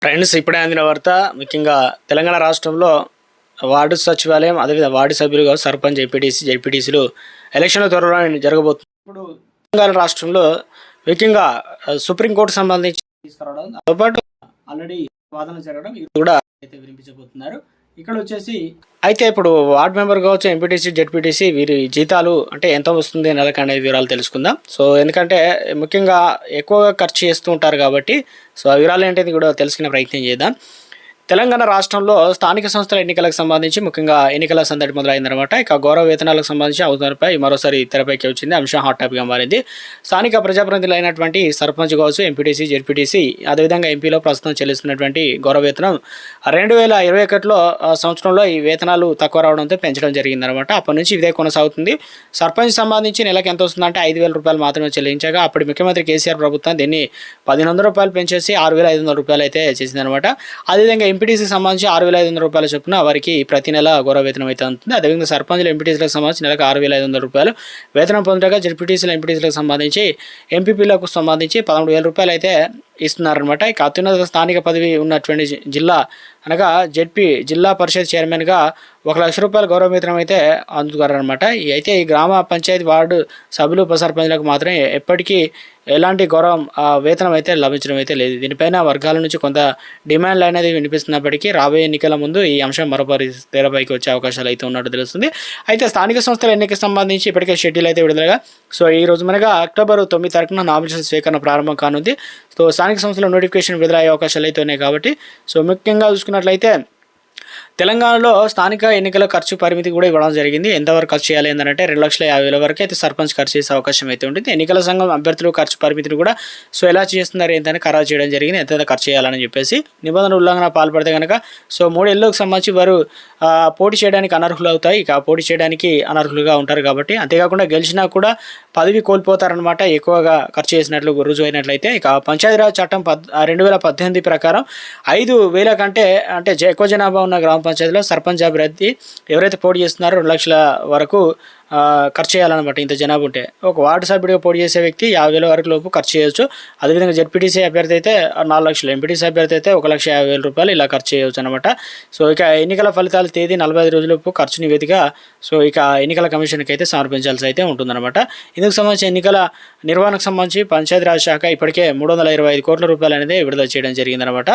Friends, ఇప్పుడే అందిన వార్త. ముఖ్యంగా తెలంగాణ రాష్ట్రంలో వార్డు సచివాలయం, అదేవిధంగా వార్డు సభ్యులుగా సర్పంచ్, జెడ్పీటీసీలు ఎలక్షన్ల త్వరలో జరగబోతుంది. ఇప్పుడు తెలంగాణ రాష్ట్రంలో ముఖ్యంగా సుప్రీంకోర్టు సంబంధించి తీసుకురావడంతో పాటు ఆల్రెడీ వాదన జరగడం ఇది కూడా అయితే వినిపించబోతున్నారు. ఇక్కడ వచ్చేసి అయితే ఇప్పుడు వార్డు మెంబర్ కావచ్చు, ఎంపీటీసీ, జెడ్పీటీసీ వీరి జీతాలు అంటే ఎంత వస్తుంది నెలకు అనేది వివరాలు తెలుసుకుందాం. సో ఎందుకంటే ముఖ్యంగా ఎక్కువగా ఖర్చు చేస్తూ ఉంటారు కాబట్టి సో ఆ వివరాలు ఏంటిది కూడా తెలుసుకునే ప్రయత్నం చేద్దాం. తెలంగాణ రాష్ట్రంలో స్థానిక సంస్థల ఎన్నికలకు సంబంధించి ముఖ్యంగా ఎన్నికల సందడి మొదలైందనమాట. ఇక గౌరవ వేతనాలకు సంబంధించి అవసరంపై మరోసారి తెరపైకి వచ్చింది. అంశం హాట్ టాపిక్గా మారింది. స్థానిక ప్రజాప్రతినిధులు అయినటువంటి సర్పంచ్ కావచ్చు, ఎంపీటీసీ, జెడ్పీటీసీ, అదేవిధంగా ఎంపీలో ప్రస్తుతం చెల్లిస్తున్నటువంటి గౌరవ వేతనం 2021లో సంవత్సరంలో ఈ వేతనాలు తక్కువ రావడంతో పెంచడం జరిగిందనమాట. అప్పటి నుంచి ఇదే కొనసాగుతుంది. సర్పంచ్ సంబంధించి నెలకు ఎంత వస్తుందంటే 5,000 రూపాయలు మాత్రమే చెల్లించగా అప్పటి ముఖ్యమంత్రి కేసీఆర్ ప్రభుత్వం దీన్ని 1,500 రూపాయలు పెంచేసి 6,500 రూపాయలు అయితే చేసిందనమాట. అదేవిధంగా ఎంపీటీసీకి సంబంధించి 6,500 రూపాయల చొప్పున వారికి ప్రతి నెల గౌరవ వేతనం అయితే ఉంటుంది. అదేవిధంగా సర్పంచ్లు, ఎంపీటీసీలకు సంబంధించి నెలకు 6,500 రూపాయలు వేతనం పొందగా జెడ్పీటీసీలు, ఎంపీటీసీలకు సంబంధించి ఎంపీపీలకు సంబంధించి 13,000 రూపాయలు అయితే ఇస్తున్నారనమాట. ఇక అత్యున్నత స్థానిక పదవి ఉన్నటువంటి జిల్లా అనగా జెడ్పీ జిల్లా పరిషత్ చైర్మన్గా 1,00,000 రూపాయల గౌరవ వేతనం అయితే అందుతారనమాట. అయితే ఈ గ్రామ పంచాయతీ వార్డు సభ్యులు, ఉప సర్పంచ్లకు మాత్రం ఎప్పటికీ ఎలాంటి గౌరవం వేతనం అయితే లభించడం అయితే లేదు. దీనిపైన వర్గాల నుంచి కొంత డిమాండ్లు అనేది వినిపిస్తున్నప్పటికీ రాబోయే ఎన్నికల ముందు ఈ అంశం మరోపరి తెరపైకి వచ్చే అవకాశాలు అయితే ఉన్నట్టు తెలుస్తుంది. అయితే స్థానిక సంస్థల ఎన్నికకి సంబంధించి ఇప్పటికే షెడ్యూల్ అయితే విడుదలగా సో ఈ రోజు మనగా అక్టోబర్ 9 తారీఖున నామినేషన్ స్వీకరణ ప్రారంభం కానుంది. సో స్థానిక సంస్థల నోటిఫికేషన్ విడుదలయ్యే అవకాశాలు అయితే ఉన్నాయి. కాబట్టి సో ముఖ్యంగా చూసుకున్నట్లయితే తెలంగాణలో స్థానిక ఎన్నికల ఖర్చు పరిమితి కూడా ఇవ్వడం జరిగింది. ఎంతవరకు ఖర్చు చేయాలి ఏంటంటే 2,50,000 వరకు అయితే సర్పంచ్ ఖర్చు చేసే అవకాశం అయితే ఉంటుంది. ఎన్నికల సంఘం అభ్యర్థులు ఖర్చు పరిమితిని కూడా సో ఎలా చేస్తున్నారు ఏంటని ఖరారు చేయడం జరిగింది. ఎంత ఖర్చు చేయాలని చెప్పేసి నిబంధన ఉల్లంఘన పాల్పడితే కనుక సో 3 ఏళ్ళకు సంబంధించి వారు పోటీ చేయడానికి అనర్హులు అవుతాయి. ఇక పోటీ చేయడానికి అనర్హులుగా ఉంటారు కాబట్టి అంతేకాకుండా గెలిచినా కూడా పదవి కోల్పోతారనమాట ఎక్కువగా ఖర్చు చేసినట్లు రుజువు అయినట్లయితే. ఇక పంచాయతీరాజ్ చట్టం 2018 ప్రకారం 5,000 కంటే అంటే ఎక్కువ జనాభా ఉన్న గ్రామ పంచాయతీలో సర్పంచ్ అభ్యర్థి ఎవరైతే పోటీ చేస్తున్నారో 2 లక్షల వరకు ఖర్చు చేయాలన్నమాట. ఇంత జనాభా ఉంటే ఒక వార్డు సభ్యుడిగా పోటీ చేసే వ్యక్తి 50,000 వరకు లోపు ఖర్చు చేయొచ్చు. అదేవిధంగా జెడ్పీటీసీ అభ్యర్థి అయితే 4 లక్షలు, ఎంపీటీసీ అభ్యర్థి అయితే 1,50,000 రూపాయలు ఇలా ఖర్చు చేయవచ్చు అనమాట. సో ఇక ఎన్నికల ఫలితాల తేదీ 45 రోజులలోపు ఖర్చు నివేదిక సో ఇక ఎన్నికల కమిషన్కి అయితే సమర్పించాల్సి అయితే ఉంటుందన్నమాట. ఇందుకు సంబంధించి ఎన్నికల నిర్వహణకు సంబంధించి పంచాయతీరాజ్ శాఖ ఇప్పటికే 325 కోట్ల రూపాయలు అనేది విడుదల చేయడం జరిగిందనమాట.